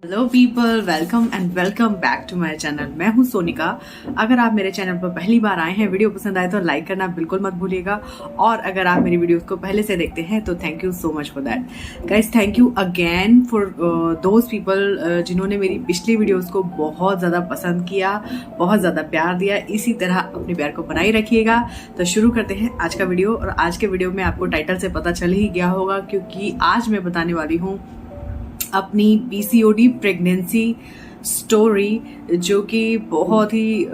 Hello people, welcome and welcome back to my channel. मैं हूं सोनिका। अगर आप मेरे चैनल पर पहली बार आए हैं, वीडियो पसंद आए तो लाइक करना बिल्कुल मत भूलिएगा। और अगर आप मेरी वीडियोस को पहले से देखते हैं तो thank you so much for that guys. Thank you again for those people जिन्होंने मेरी पिछली वीडियोस को बहुत ज़्यादा पसंद किया, बहुत ज़्यादा प्यार दिया। इसी तरह अपने प्यार को बनाए रखिएगा। तो शुरू करते हैं आज का वीडियो। और आज के वीडियो में आपको टाइटल से पता चल ही गया होगा, क्योंकि आज मैं बताने वाली हूँ अपनी पीसीओडी प्रेगनेंसी स्टोरी, जो कि बहुत ही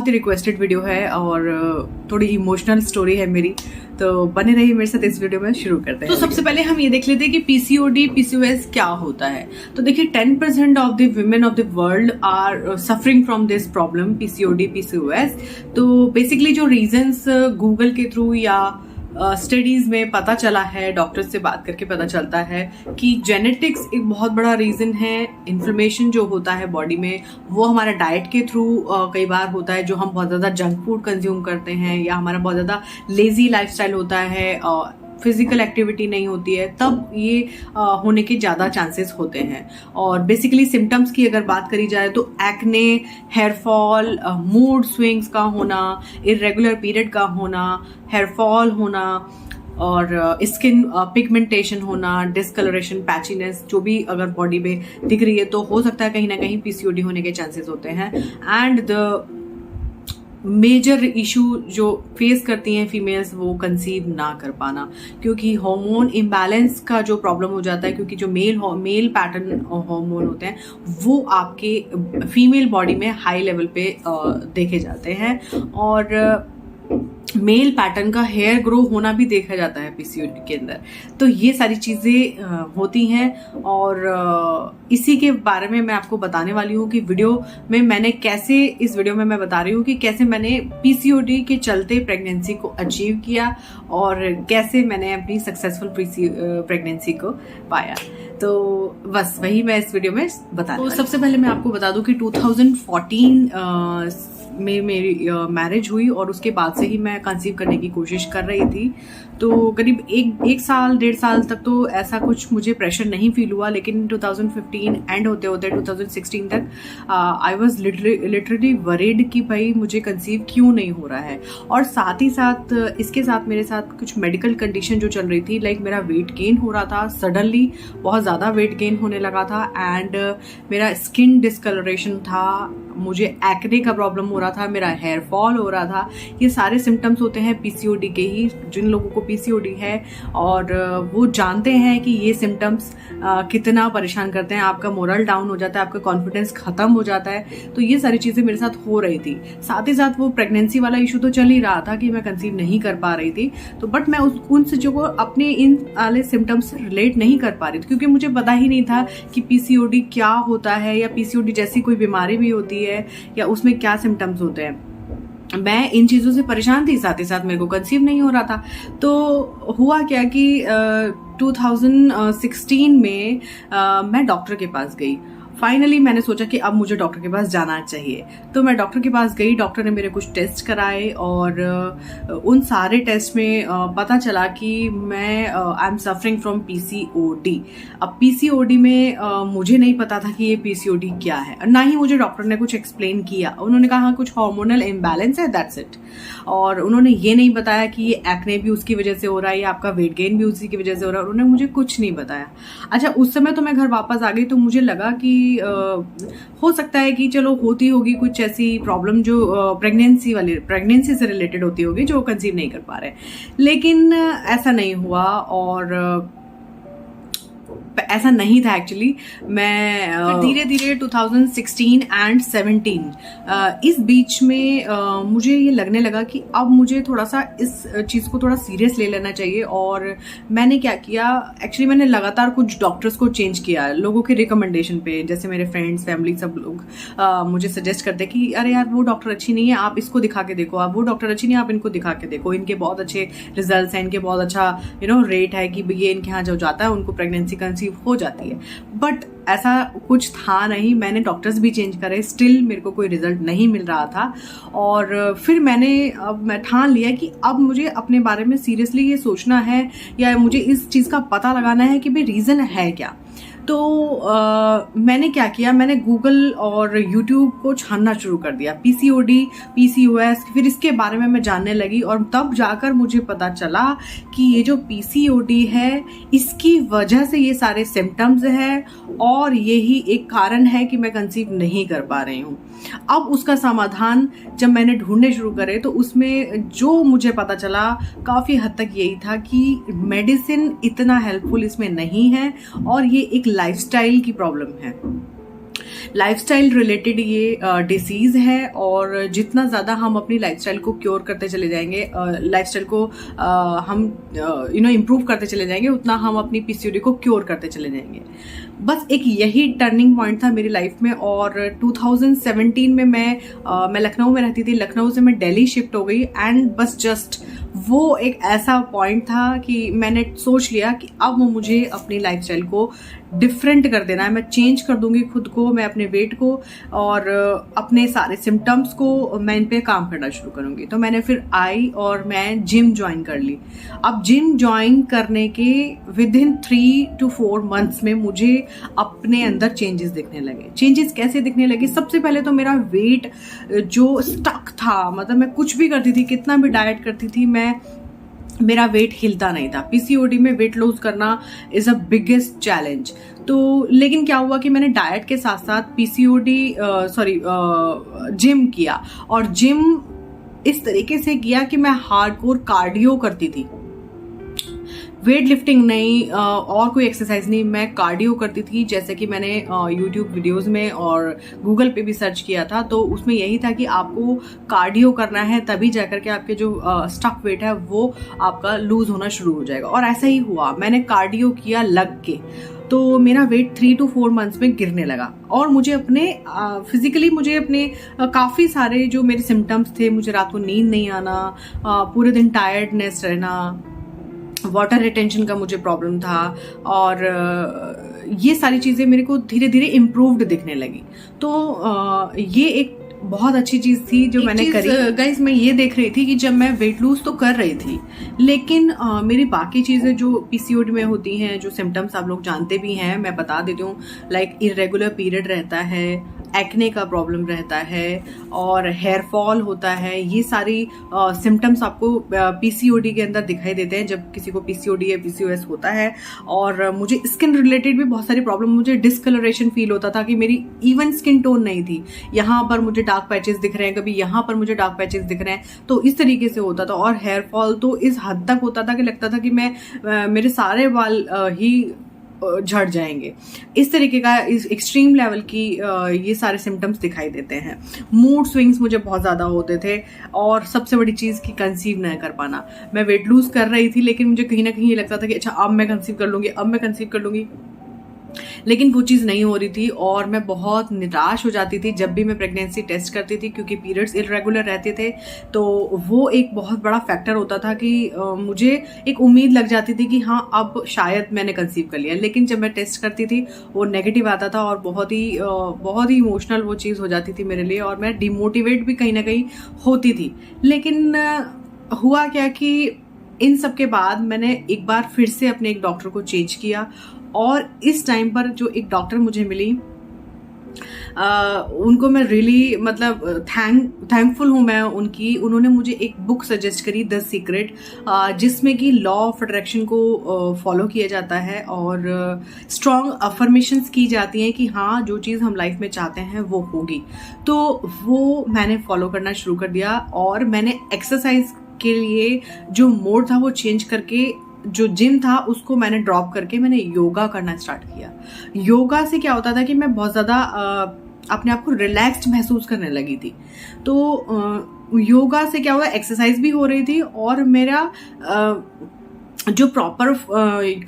रिक्वेस्टेड वीडियो है और थोड़ी इमोशनल स्टोरी है मेरी। तो बने रहिए मेरे साथ इस वीडियो में। शुरू करते हैं। तो सबसे पहले हम ये देख लेते हैं कि पीसीओडी पीसीओएस क्या होता है। तो देखिए 10% of the women of the world are suffering from this problem PCOD PCOS. तो बेसिकली जो रीजंस गूगल के थ्रू या स्टडीज में पता चला है, डॉक्टर्स से बात करके पता चलता है कि जेनेटिक्स एक बहुत बड़ा रीजन है। इन्फ्लेमेशन जो होता है बॉडी में, वो हमारा डाइट के थ्रू कई बार होता है, जो हम बहुत ज्यादा जंक फूड कंज्यूम करते हैं या हमारा बहुत ज्यादा लेजी लाइफस्टाइल होता है, फिजिकल एक्टिविटी नहीं होती है, तब ये होने के ज़्यादा चांसेस होते हैं। और बेसिकली सिम्टम्स की अगर बात करी जाए तो acne, hair fall, mood swings का होना, इरेगुलर पीरियड का होना, हेयर फॉल होना और स्किन पिगमेंटेशन होना, डिस्कलरेशन, पैचीनेस जो भी अगर बॉडी में दिख रही है तो हो सकता है कहीं ना कहीं पीसीओडी होने के चांसेस होते हैं। एंड द मेजर इशू जो फेस करती हैं फीमेल्स, वो कंसीव ना कर पाना, क्योंकि हार्मोन इम्बैलेंस का जो प्रॉब्लम हो जाता है, क्योंकि जो मेल पैटर्न हार्मोन होते हैं वो आपके फीमेल बॉडी में हाई लेवल पे देखे जाते हैं। और मेल पैटर्न का हेयर ग्रो होना भी देखा जाता है पीसीओडी के अंदर। तो ये सारी चीजें होती हैं और इसी के बारे में मैं आपको बताने वाली हूँ कि वीडियो में मैंने कैसे, इस वीडियो में मैं बता रही हूँ कि कैसे मैंने पीसीओडी के चलते प्रेगनेंसी को अचीव किया और कैसे मैंने अपनी सक्सेसफुल प्रेगनेंसी को पाया। तो बस वही मैं इस वीडियो में बता रही हूँ। सबसे पहले मैं आपको बता दूं कि 2014 में मेरी मैरिज हुई और उसके बाद से ही मैं कंसीव करने की कोशिश कर रही थी। तो करीब एक साल 1.5 साल तक तो ऐसा कुछ मुझे प्रेशर नहीं फील हुआ, लेकिन 2015 एंड होते होते 2016 तक आई वॉज लिटरली वरीड कि भाई मुझे कंसीव क्यों नहीं हो रहा है। और साथ ही साथ इसके साथ मेरे साथ कुछ मेडिकल कंडीशन जो चल रही थी, लाइक मेरा वेट गेन हो रहा था, सडनली बहुत ज़्यादा वेट गेन होने लगा था। एंड मेरा स्किन डिस्कलरेशन था, मुझे एक्ने का प्रॉब्लम हो रहा था, मेरा हेयर फॉल हो रहा था। ये सारे सिम्टम्स होते हैं पीसीओडी के ही। जिन लोगों को पीसीओडी है और वो जानते हैं कि ये सिम्टम्स कितना परेशान करते हैं, आपका मोरल डाउन हो जाता है, आपका कॉन्फिडेंस खत्म हो जाता है। तो ये सारी चीजें मेरे साथ हो रही थी। साथ ही साथ वो प्रेगनेंसी वाला इशू तो चल ही रहा था कि मैं कंसीव नहीं कर पा रही थी। तो बट मैं उन चीजों को अपने इन वाले सिम्टम्स से रिलेट नहीं कर पा रही थी, क्योंकि मुझे पता ही नहीं था कि पीसीओडी क्या होता है या पीसीओडी जैसी कोई बीमारी भी होती है या उसमें क्या सिम्टम्स होते हैं। मैं इन चीज़ों से परेशान थी, साथ ही साथ मेरे को कंसीव नहीं हो रहा था। तो हुआ क्या कि 2016 में मैं डॉक्टर के पास गई। फाइनली मैंने सोचा कि अब मुझे डॉक्टर के पास जाना चाहिए। तो मैं डॉक्टर के पास गई। डॉक्टर ने मेरे कुछ टेस्ट कराए और उन सारे टेस्ट में पता चला कि मैं I am suffering from PCOD. अब पीसीओडी में मुझे नहीं पता था कि ये पीसीओडी क्या है, ना ही मुझे डॉक्टर ने कुछ एक्सप्लेन किया। उन्होंने कहा कुछ हार्मोनल इम्बैलेंस है, दैट्स इट। और उन्होंने ये नहीं बताया कि ये एक्ने भी उसकी वजह से हो रहा है या आपका वेट गेन भी उसी की वजह से हो रहा है। उन्होंने मुझे कुछ नहीं बताया। अच्छा, उस समय तो मैं घर वापस आ गई, तो मुझे लगा कि हो सकता है कि चलो होती होगी कुछ ऐसी प्रॉब्लम जो प्रेगनेंसी से रिलेटेड होती होगी, जो कंसीव नहीं कर पा रहे। लेकिन ऐसा नहीं हुआ और ऐसा नहीं था एक्चुअली। मैं धीरे धीरे 2016 एंड 17 इस बीच में मुझे ये लगने लगा कि अब मुझे थोड़ा सा इस चीज़ को थोड़ा सीरियस ले लेना चाहिए। और मैंने क्या किया, एक्चुअली मैंने लगातार कुछ डॉक्टर्स को चेंज किया लोगों के रिकमेंडेशन पे। जैसे मेरे फ्रेंड्स, फैमिली, सब लोग मुझे सजेस्ट करते कि अरे यार वो डॉक्टर अच्छी नहीं है, आप इसको दिखा के देखो, आप वो डॉक्टर अच्छी नहीं है, आप इनको दिखा के देखो, इनके बहुत अच्छे रिजल्ट हैं, इनके बहुत अच्छा रेट है कि ये इनके यहाँ जो जाता है उनको प्रेगनेंसी कंसीव हो जाती है। बट ऐसा कुछ था नहीं। मैंने डॉक्टर्स भी चेंज करे, स्टिल मेरे को कोई रिजल्ट नहीं मिल रहा था। और फिर मैं ठान लिया कि अब मुझे अपने बारे में सीरियसली ये सोचना है या मुझे इस चीज़ का पता लगाना है कि भाई रीज़न है क्या। तो मैंने क्या किया, मैंने गूगल और यूट्यूब को छानना शुरू कर दिया, पीसीओडी, पीसीओएस, फिर इसके बारे में मैं जानने लगी। और तब जाकर मुझे पता चला कि ये जो पीसीओडी है इसकी वजह से ये सारे सिम्टम्स हैं और यही एक कारण है कि मैं कंसीव नहीं कर पा रही हूँ। अब उसका समाधान जब मैंने ढूंढने शुरू करे तो उसमें जो मुझे पता चला काफ़ी हद तक यही था कि मेडिसिन इतना हेल्पफुल इसमें नहीं है और ये एक लाइफस्टाइल की प्रॉब्लम है। लाइफस्टाइल रिलेटेड ये डिसीज है और जितना ज़्यादा हम अपनी लाइफस्टाइल को क्योर करते चले जाएंगे, लाइफस्टाइल को हम इम्प्रूव करते चले जाएंगे, उतना हम अपनी पीसीओडी को क्योर करते चले जाएंगे। बस एक यही टर्निंग पॉइंट था मेरी लाइफ में। और 2017 में मैं लखनऊ में रहती थी, लखनऊ से मैं दिल्ली शिफ्ट हो गई एंड बस जस्ट वो एक ऐसा पॉइंट था कि मैंने सोच लिया कि अब मुझे अपनी लाइफस्टाइल को डिफरेंट कर देना है, मैं चेंज कर दूंगी खुद को, मैं अपने वेट को और अपने सारे सिम्टम्स को मैं इन पे काम करना शुरू करूंगी। तो मैंने फिर आई और मैं जिम ज्वाइन कर ली। अब जिम ज्वाइन करने के विद इन 3 to 4 months में मुझे अपने अंदर चेंजेस दिखने लगे। चेंजेस कैसे दिखने लगे? सबसे पहले तो मेरा वेट जो स्टक था, मतलब मैं कुछ भी करती थी, कितना भी डाइट करती थी, मेरा वेट हिलता नहीं था। पीसीओडी में वेट लॉस करना इज अ बिगेस्ट चैलेंज। तो लेकिन क्या हुआ कि मैंने डाइट के साथ साथ जिम किया और जिम इस तरीके से किया कि मैं हार्डकोर कार्डियो करती थी, वेट लिफ्टिंग नहीं और कोई एक्सरसाइज नहीं, मैं कार्डियो करती थी। जैसे कि मैंने यूट्यूब वीडियोस में और गूगल पे भी सर्च किया था, तो उसमें यही था कि आपको कार्डियो करना है तभी जाकर के आपके जो स्टक वेट है वो आपका लूज होना शुरू हो जाएगा। और ऐसा ही हुआ, मैंने कार्डियो किया लग के, तो मेरा वेट 3 to 4 months में गिरने लगा। और मुझे अपने फिजिकली मुझे अपने काफ़ी सारे जो मेरे सिम्टम्स थे, मुझे रात को नींद नहीं आना, पूरे दिन टायर्डनेस रहना, वाटर रिटेंशन का मुझे प्रॉब्लम था और ये सारी चीज़ें मेरे को धीरे धीरे इम्प्रूव्ड दिखने लगी। तो ये एक बहुत अच्छी चीज़ थी जो मैंने करी। गाइस, मैं ये देख रही थी कि जब मैं वेट लूज तो कर रही थी, लेकिन मेरी बाकी चीज़ें जो पीसीओडी में होती हैं, जो सिम्टम्स आप लोग जानते भी हैं, मैं बता देती हूँ। लाइक इरेगुलर पीरियड रहता है, एक्ने का प्रॉब्लम रहता है और हेयर फॉल होता है। ये सारी सिम्टम्स आपको पीसीओडी के अंदर दिखाई देते हैं जब किसी को पीसीओडी या पीसीओएस होता है। और मुझे स्किन रिलेटेड भी बहुत सारी प्रॉब्लम, मुझे डिस्कलरेशन फील होता था कि मेरी इवन स्किन टोन नहीं थी। यहाँ पर मुझे डार्क पैचेस दिख रहे हैं, कभी यहाँ पर मुझे डार्क पैचेस दिख रहे हैं, तो इस तरीके से होता था। और हेयर फॉल तो इस हद तक होता था कि लगता था कि मेरे सारे बाल ही झड़ जाएंगे। इस तरीके का इस एक्सट्रीम लेवल की ये सारे सिम्टम्स दिखाई देते हैं। मूड स्विंग्स मुझे बहुत ज़्यादा होते थे और सबसे बड़ी चीज़ कि कंसीव नहीं कर पाना। मैं वेट लूज कर रही थी लेकिन मुझे कहीं ना कहीं ये लगता था कि अच्छा अब मैं कंसीव कर लूँगी, अब मैं कंसीव कर लूँगी, लेकिन वो चीज़ नहीं हो रही थी। और मैं बहुत निराश हो जाती थी जब भी मैं प्रेगनेंसी टेस्ट करती थी, क्योंकि पीरियड्स इरेगुलर रहते थे। तो वो एक बहुत बड़ा फैक्टर होता था कि मुझे एक उम्मीद लग जाती थी कि हाँ अब शायद मैंने कंसीव कर लिया, लेकिन जब मैं टेस्ट करती थी वो नेगेटिव आता था और बहुत ही इमोशनल वो चीज़ हो जाती थी मेरे लिए और मैं डिमोटिवेट भी कहीं ना कहीं होती थी। लेकिन हुआ क्या कि इन सब के बाद मैंने एक बार फिर से अपने एक डॉक्टर को चेंज किया और इस टाइम पर जो एक डॉक्टर मुझे मिली उनको मैं रियली मतलब थैंकफुल हूँ मैं उनकी। उन्होंने मुझे एक बुक सजेस्ट करी, द सीक्रेट, जिसमें कि लॉ ऑफ अट्रैक्शन को फॉलो किया जाता है और स्ट्रॉन्ग अफर्मेशंस की जाती हैं कि हाँ जो चीज़ हम लाइफ में चाहते हैं वो होगी। तो वो मैंने फॉलो करना शुरू कर दिया और मैंने एक्सरसाइज के लिए जो मोड था वो चेंज करके, जो जिम था उसको मैंने ड्रॉप करके मैंने योगा करना स्टार्ट किया। योगा से क्या होता था कि मैं बहुत ज़्यादा अपने आप को रिलैक्स्ड महसूस करने लगी थी। तो योगा से क्या हुआ, एक्सरसाइज भी हो रही थी और मेरा जो प्रॉपर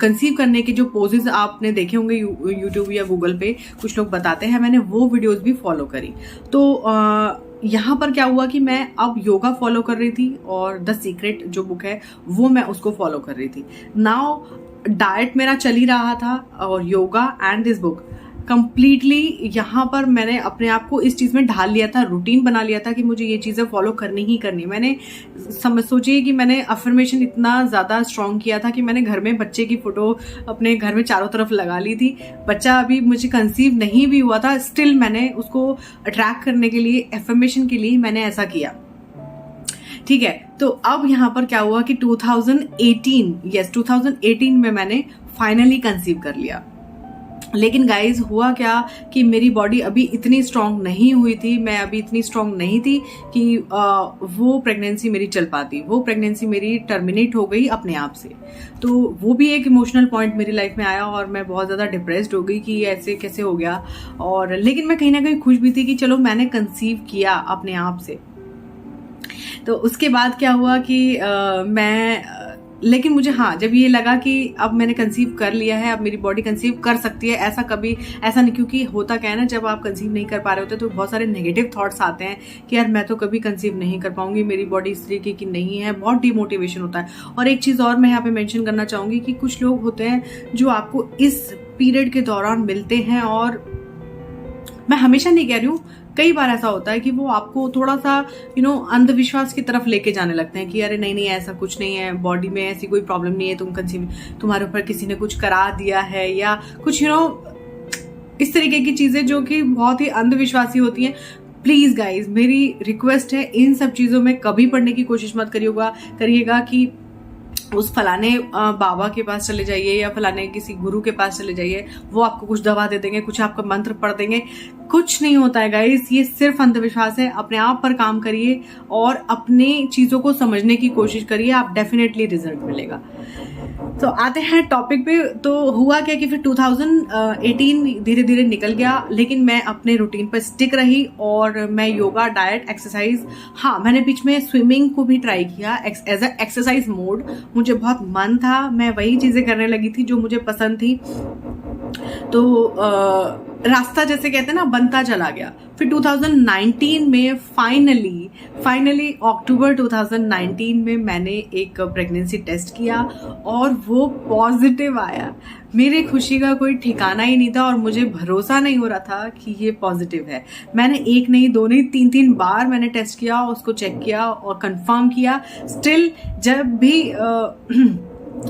कंसीव करने के जो पोजेज आपने देखे होंगे यूट्यूब या गूगल पे कुछ लोग बताते हैं, मैंने वो वीडियोस भी फॉलो करी। तो यहाँ पर क्या हुआ कि मैं अब योगा फॉलो कर रही थी और द सीक्रेट जो बुक है वो मैं उसको फॉलो कर रही थी। नाउ डाइट मेरा चल ही रहा था और yoga and this book completely यहाँ पर मैंने अपने आप को इस चीज़ में ढाल लिया था, रूटीन बना लिया था कि मुझे ये चीज़ें फॉलो करनी ही करनी। मैंने सोचिए कि मैंने अफर्मेशन इतना ज़्यादा स्ट्रॉन्ग किया था कि मैंने घर में बच्चे की फ़ोटो अपने घर में चारों तरफ लगा ली थी। बच्चा अभी मुझे कंसीव नहीं भी हुआ था, स्टिल मैंने उसको अट्रैक्ट करने के लिए, अफर्मेशन के लिए मैंने ऐसा किया। ठीक है, तो अब यहाँ पर क्या हुआ कि 2018 में मैंने फाइनली कंसीव कर लिया। लेकिन गाइज हुआ क्या कि मेरी बॉडी अभी इतनी स्ट्रांग नहीं हुई थी, मैं अभी इतनी स्ट्रांग नहीं थी कि वो प्रेगनेंसी मेरी चल पाती। वो प्रेगनेंसी मेरी टर्मिनेट हो गई अपने आप से। तो वो भी एक इमोशनल पॉइंट मेरी लाइफ में आया और मैं बहुत ज़्यादा डिप्रेस्ड हो गई कि ऐसे कैसे हो गया। और लेकिन मैं कहीं ना कहीं खुश भी थी कि चलो मैंने कंसीव किया अपने आप से। तो उसके बाद क्या हुआ कि लेकिन मुझे जब ये लगा कि अब मैंने कंसीव कर लिया है, अब मेरी बॉडी कंसीव कर सकती है, ऐसा नहीं, क्योंकि होता क्या है ना, जब आप कंसीव नहीं कर पा रहे होते तो बहुत सारे नेगेटिव थॉट्स आते हैं कि यार मैं तो कभी कंसीव नहीं कर पाऊंगी, मेरी बॉडी इस तरीके की नहीं है, बहुत डिमोटिवेशन होता है। और एक चीज़ और मैं यहाँ पे मेंशन करना चाहूंगी कि कुछ लोग होते हैं जो आपको इस पीरियड के दौरान मिलते हैं, और मैं हमेशा नहीं कह रही हूँ, कई बार ऐसा होता है कि वो आपको थोड़ा सा अंधविश्वास की तरफ लेके जाने लगते हैं कि अरे नहीं ऐसा कुछ नहीं है, बॉडी में ऐसी कोई प्रॉब्लम नहीं है, तुम्हारे ऊपर किसी ने कुछ करा दिया है, या कुछ इस तरीके की चीजें जो कि बहुत ही अंधविश्वासी होती हैं। प्लीज गाइज, मेरी रिक्वेस्ट है, इन सब चीजों में कभी पढ़ने की कोशिश मत करिएगा कि उस फलाने बाबा के पास चले जाइए या फलाने किसी गुरु के पास चले जाइए, वो आपको कुछ दवा दे देंगे, कुछ आपका मंत्र पढ़ देंगे। कुछ नहीं होता है गाइस, ये सिर्फ अंधविश्वास है। अपने आप पर काम करिए और अपनी चीजों को समझने की कोशिश करिए, आप डेफिनेटली रिजल्ट मिलेगा। तो आते हैं टॉपिक पे। तो हुआ क्या कि फिर 2018 धीरे धीरे निकल गया, लेकिन मैं अपने रूटीन पर स्टिक रही और मैं योगा, डाइट, एक्सरसाइज, मैंने बीच में स्विमिंग को भी ट्राई किया एज अ एक्सरसाइज मोड। मुझे बहुत मन था, मैं वही चीजें करने लगी थी जो मुझे पसंद थी। तो रास्ता जैसे कहते हैं ना, बनता चला गया। फिर 2019 में फाइनली अक्टूबर 2019 में मैंने एक प्रेगनेंसी टेस्ट किया और वो पॉजिटिव आया। मेरी खुशी का कोई ठिकाना ही नहीं था और मुझे भरोसा नहीं हो रहा था कि ये पॉजिटिव है। मैंने एक नहीं, दो नहीं, तीन बार मैंने टेस्ट किया, उसको चेक किया और कंफर्म किया। स्टिल जब भी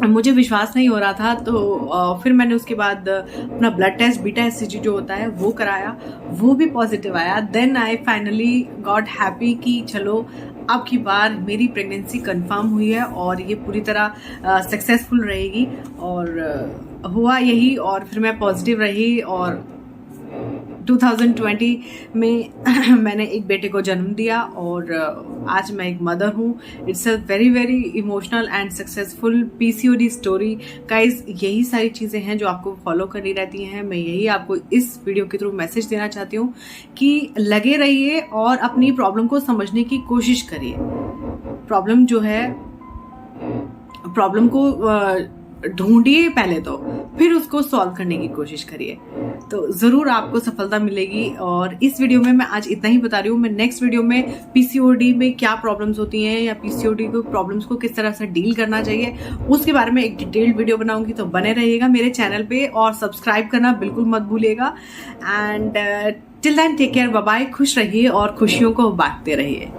मुझे विश्वास नहीं हो रहा था, तो फिर मैंने उसके बाद अपना ब्लड टेस्ट, बीटा एचसीजी जो होता है, वो कराया, वो भी पॉजिटिव आया। Then I finally got happy कि चलो अब की बार मेरी प्रेगनेंसी कंफर्म हुई है और ये पूरी तरह सक्सेसफुल रहेगी। और हुआ यही, और फिर मैं पॉजिटिव रही और 2020 में मैंने एक बेटे को जन्म दिया और आज मैं एक मदर हूँ। It's a very very emotional and successful PCOD story. Guys, यही सारी चीज़ें हैं जो आपको फॉलो करनी रहती हैं। मैं यही आपको इस वीडियो के थ्रू मैसेज देना चाहती हूँ कि लगे रहिए और अपनी प्रॉब्लम को समझने की कोशिश करिए। प्रॉब्लम जो है, प्रॉब्लम को ढूंढिए पहले, तो फिर उसको सॉल्व करने की कोशिश करिए, तो जरूर आपको सफलता मिलेगी। और इस वीडियो में मैं आज इतना ही बता रही हूँ। मैं नेक्स्ट वीडियो में पीसीओडी में क्या प्रॉब्लम्स होती हैं या पीसीओडी को प्रॉब्लम्स को किस तरह से डील करना चाहिए, उसके बारे में एक डिटेल्ड वीडियो बनाऊंगी। तो बने रहिएगा मेरे चैनल पे और सब्सक्राइब करना बिल्कुल मत भूलिएगा। And till then take care, bye bye, खुश रहिए और खुशियों को बांटते रहिए।